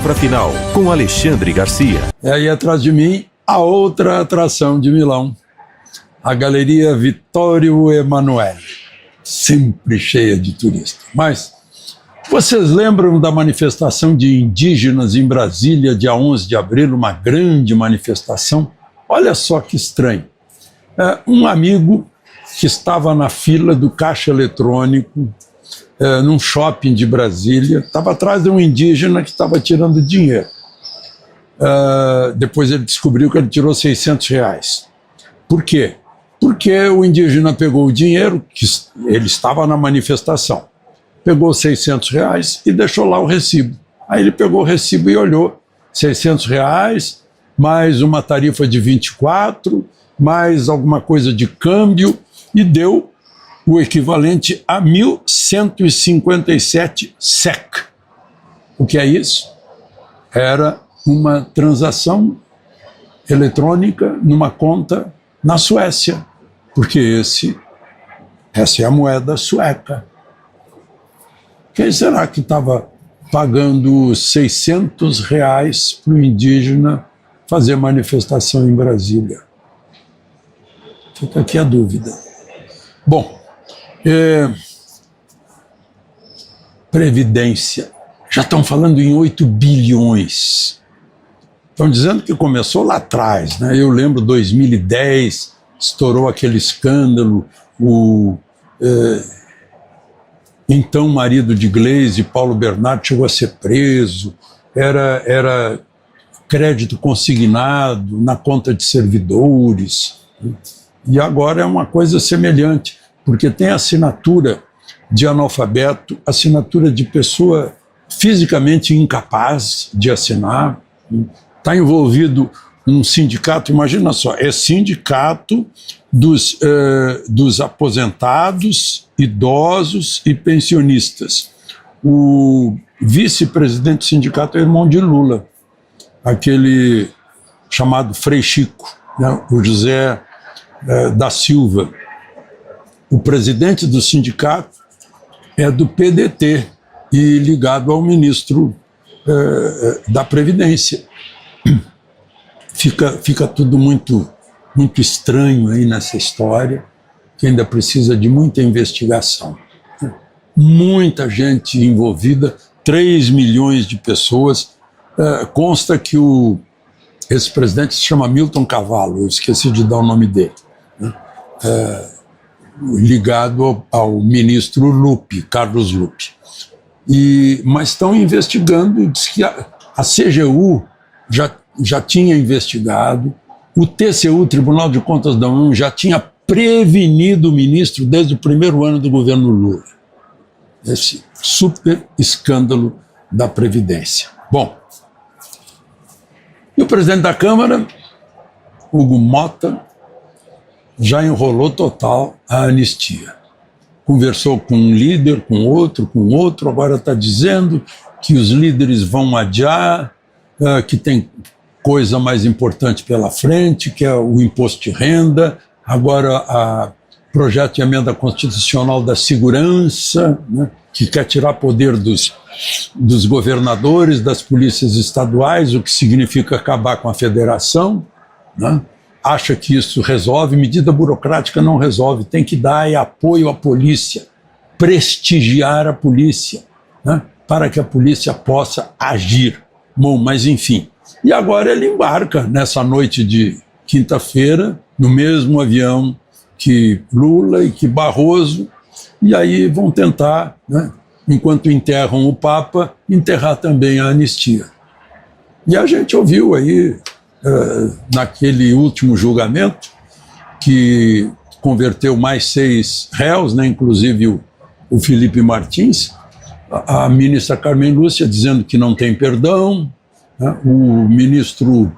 Palavra Final, com Alexandre Garcia. E aí atrás de mim, a outra atração de Milão, a Galeria Vittorio Emanuele, sempre cheia de turistas. Mas vocês lembram da manifestação de indígenas em Brasília, dia 11 de abril, uma grande manifestação? Olha só que estranho. Um amigo que estava na fila do caixa eletrônico, num shopping de Brasília, estava atrás de um indígena que estava tirando dinheiro. Depois ele descobriu que ele tirou R$600. Por quê? Porque o indígena pegou o dinheiro, que ele estava na manifestação, pegou R$600 e deixou lá o recibo. Aí ele pegou o recibo e olhou, R$600, mais uma tarifa de 24, mais alguma coisa de câmbio, e deu o equivalente a 1.157 SEK. O que é isso? Era uma transação eletrônica numa conta na Suécia, porque essa é a moeda sueca. Quem será que estava pagando R$600 para o indígena fazer manifestação em Brasília? Fica aqui a dúvida. Bom, Previdência. Já estão falando em 8 bilhões. Estão dizendo que começou lá atrás, né? Eu lembro 2010, estourou aquele escândalo, então marido de Gleisi, Paulo Bernardo, chegou a ser preso, era crédito consignado na conta de servidores, e agora é uma coisa semelhante, porque tem assinatura de analfabeto, assinatura de pessoa fisicamente incapaz de assinar, está envolvido um sindicato, imagina só, é sindicato dos aposentados, idosos e pensionistas. O vice-presidente do sindicato é irmão de Lula, aquele chamado Frei Chico, né, o José da Silva. O presidente do sindicato é do PDT e ligado ao ministro da Previdência. Fica tudo muito estranho aí nessa história, que ainda precisa de muita investigação. Muita gente envolvida, 3 milhões de pessoas. Consta que esse presidente se chama Milton Cavallo, eu esqueci de dar o nome dele, né? Ligado ao ministro Lupe, Carlos Lupe. Mas estão investigando, diz que a CGU já tinha investigado, o TCU, Tribunal de Contas da União, já tinha prevenido o ministro desde o primeiro ano do governo Lula. Esse super escândalo da Previdência. Bom, e o presidente da Câmara, Hugo Mota, já enrolou total a anistia. Conversou com um líder, com outro, agora está dizendo que os líderes vão adiar, que tem coisa mais importante pela frente, que é o imposto de renda, agora o projeto de emenda constitucional da segurança, né, que quer tirar poder dos governadores, das polícias estaduais, o que significa acabar com a federação, né? Acha que isso resolve, medida burocrática não resolve, tem que dar apoio à polícia, prestigiar a polícia, né, para que a polícia possa agir. Bom, mas enfim. E agora ele embarca nessa noite de quinta-feira, no mesmo avião que Lula e que Barroso, e aí vão tentar, né, enquanto enterram o Papa, enterrar também a anistia. E a gente ouviu aí, naquele último julgamento, que converteu mais 6 réus, né, inclusive o Felipe Martins, a ministra Carmen Lúcia dizendo que não tem perdão, né, o ministro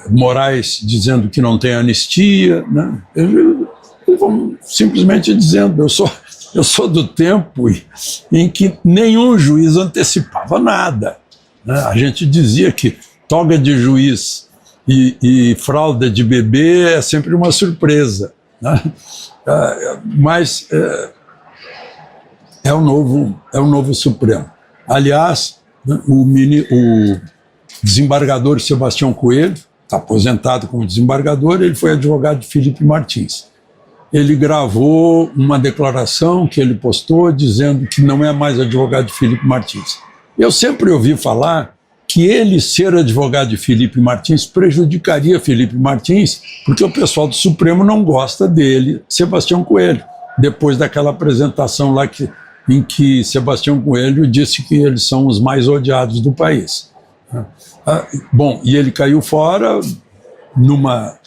Moraes dizendo que não tem anistia, né, eles vão simplesmente dizendo, eu sou do tempo em que nenhum juiz antecipava nada, né, a gente dizia que toga de juiz e fralda de bebê é sempre uma surpresa, né? Mas é o novo Supremo. Aliás, né? O desembargador Sebastião Coelho, está aposentado como desembargador, ele foi advogado de Felipe Martins. Ele gravou uma declaração que ele postou dizendo que não é mais advogado de Felipe Martins. Eu sempre ouvi falar que ele ser advogado de Felipe Martins prejudicaria Felipe Martins, porque o pessoal do Supremo não gosta dele, Sebastião Coelho, depois daquela apresentação lá em que Sebastião Coelho disse que eles são os mais odiados do país. Bom, e ele caiu fora numa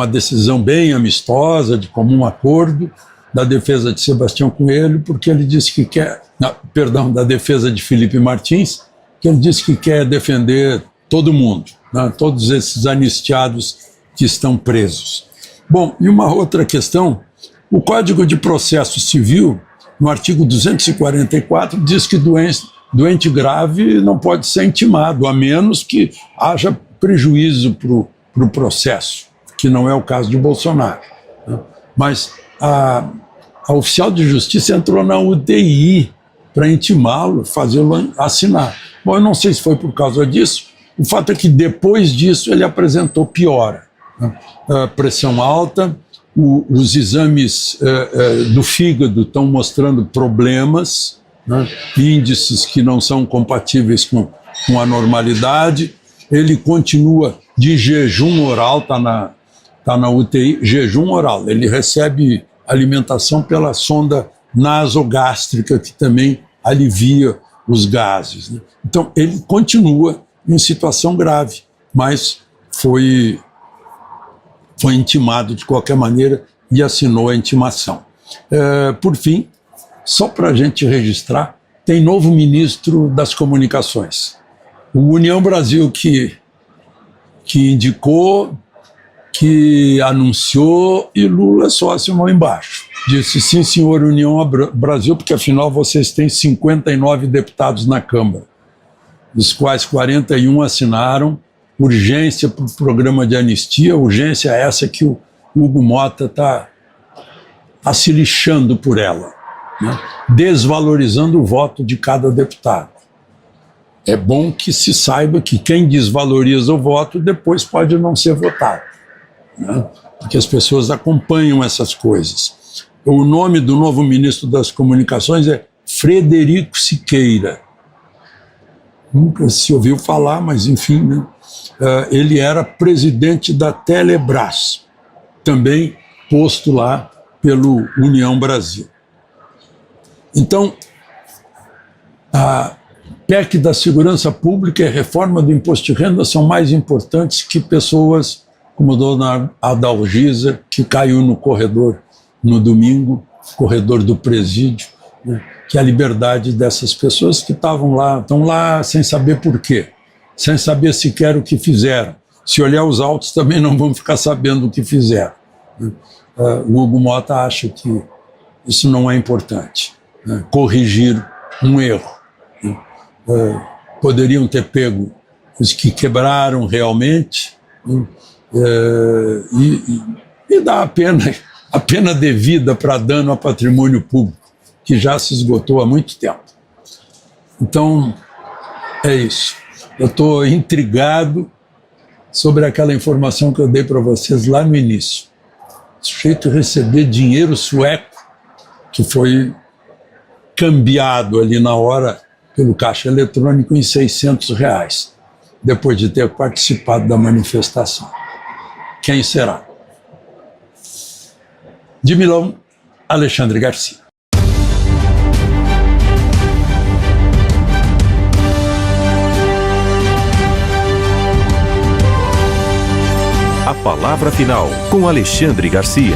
decisão bem amistosa, de comum acordo, da defesa de Sebastião Coelho, porque ele disse que quer, da defesa de Felipe Martins, que ele disse que quer defender todo mundo, né, todos esses anistiados que estão presos. Bom, e uma outra questão, o Código de Processo Civil, no artigo 244, diz que doente grave não pode ser intimado, a menos que haja prejuízo para o processo, que não é o caso de Bolsonaro, né? Mas a oficial de justiça entrou na UTI para intimá-lo, fazê-lo assinar. Bom, eu não sei se foi por causa disso, o fato é que depois disso ele apresentou piora, né? Pressão alta, os exames do fígado estão mostrando problemas, né? Índices que não são compatíveis com a normalidade. Ele continua de jejum oral, está na UTI, jejum oral. Ele recebe alimentação pela sonda nasogástrica, que também alivia os gases, né? Então, ele continua em situação grave, mas foi intimado de qualquer maneira e assinou a intimação. Por fim, só para a gente registrar, tem novo ministro das Comunicações. O União Brasil que indicou, que anunciou, e Lula só assinou embaixo. Disse, sim, senhor União Brasil, porque afinal vocês têm 59 deputados na Câmara, dos quais 41 assinaram urgência para o programa de anistia, urgência essa que o Hugo Mota está se lixando por ela, né? Desvalorizando o voto de cada deputado. É bom que se saiba que quem desvaloriza o voto depois pode não ser votado, né? Porque as pessoas acompanham essas coisas. O nome do novo ministro das Comunicações é Frederico Siqueira. Nunca se ouviu falar, mas enfim, né? Ele era presidente da Telebrás, também posto lá pelo União Brasil. Então, a PEC da Segurança Pública e a reforma do Imposto de Renda são mais importantes que pessoas como a dona Adalgisa, que caiu no corredor no domingo, corredor do presídio, né? Que a liberdade dessas pessoas que estão lá sem saber por quê, sem saber sequer o que fizeram. Se olhar os autos também não vão ficar sabendo o que fizeram, né? O Hugo Mota acha que isso não é importante, né? Corrigir um erro, né? Poderiam ter pego os que quebraram realmente, né? E dar a pena devida para dano a patrimônio público, que já se esgotou há muito tempo. Então, é isso. Eu estou intrigado sobre aquela informação que eu dei para vocês lá no início. O sujeito receber dinheiro sueco, que foi cambiado ali na hora pelo caixa eletrônico em R$600, depois de ter participado da manifestação. Quem será? De Milão, Alexandre Garcia. A palavra final com Alexandre Garcia.